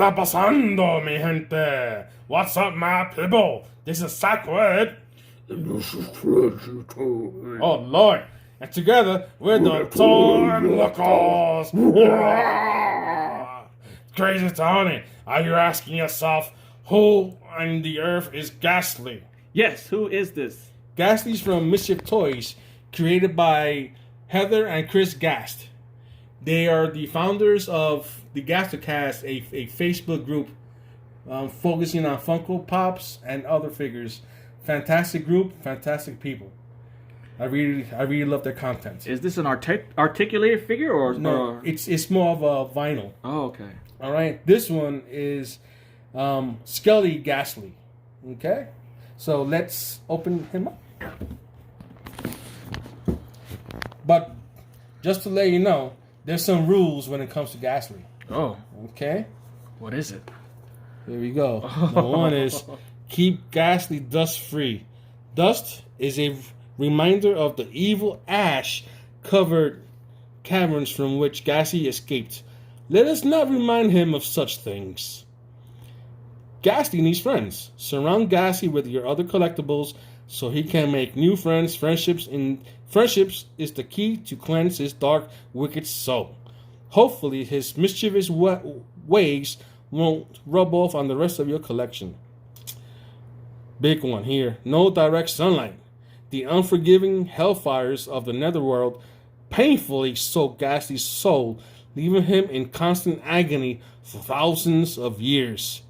está pasando, mi gente? What's up, my people? This is Psycho Ed. Oh, Lord. And together, we're the Toy Locos. Crazy Tony, are you asking yourself, who on the earth is Gastley? Yes, who is this? Gastley's from Mischief Toys, created by Heather and Chris Gast. They are the founders of the Gastercast, a Facebook group focusing on Funko Pops and other figures. Fantastic group, fantastic people. I really love their content. Is this an articulated figure or no? It's more of a vinyl. Oh, okay. All right. This one is Skelly Gastley. Okay. So let's open him up. But just to let you know, there's some rules when it comes to Gastley. Oh. Okay. What is it? Here we go. Number one is keep Gastley dust free. Dust is a reminder of the evil ash-covered caverns from which Gastley escaped. Let us not remind him of such things. Gastley needs friends. Surround Gastley with your other collectibles so he can make new friends. Friendships is the key to cleanse his dark, wicked soul. Hopefully, his mischievous ways won't rub off on the rest of your collection. Big one here. No direct sunlight. The unforgiving hellfires of the netherworld painfully soak Gastley's soul, leaving him in constant agony for thousands of years.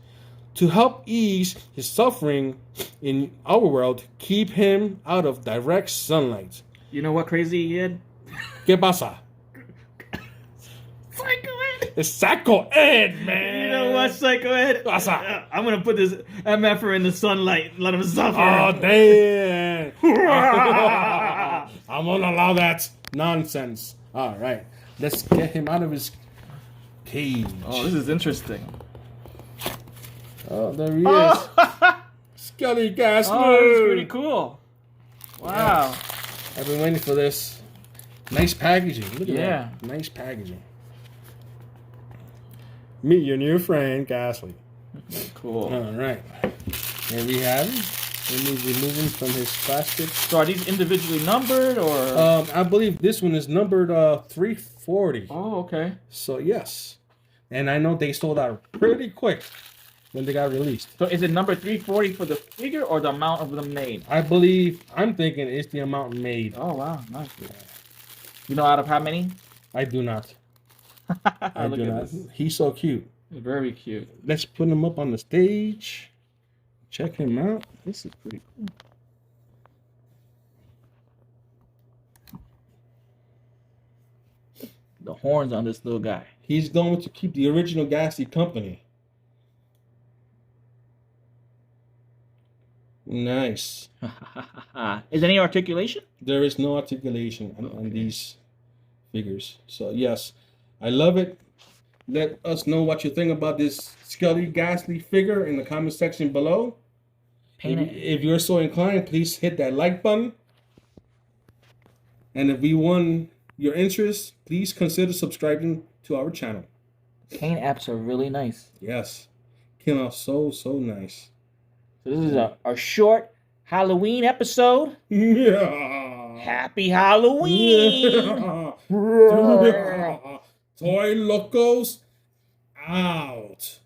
To help ease his suffering in our world, keep him out of direct sunlight. You know what, Crazy Ed? ¿Qué pasa? Psycho Ed! It's Psycho Ed, man! You know what, Psycho Ed? Pasa. I'm gonna put this MFer in the sunlight, let him suffer. Oh, damn! I won't allow that nonsense. All right, let's get him out of his cage. Oh, this is interesting. Oh, there he is. Skelly Gastley. Oh, this is pretty cool. Wow. Yeah. I've been waiting for this. Nice packaging. Look at that. Nice packaging. Meet your new friend, Gastley. Cool. All right. Here we have him. Remove him from his plastic. So are these individually numbered or? I believe this one is numbered 340. Oh, okay. So, yes. And I know they sold out pretty quick when they got released. So is it number 340 for the figure or the amount of them made? I'm thinking it's the amount made. Oh, wow. Nice. You know out of how many? I do not. I do not. This. He's so cute. Very cute. Let's put him up on the stage. Check him out. This is pretty cool. The horns on this little guy. He's going to keep the original Gastley company. Nice. Is any articulation? There is no articulation on these figures. So, yes, I love it. Let us know what you think about this Skelly Gastley figure in the comment section below. If you're so inclined, please hit that like button. And if we won your interest, please consider subscribing to our channel. Paint apps are really nice. Yes. Came out so nice. So this is a short Halloween episode. Yeah. Happy Halloween! Yeah. Toy Locos out.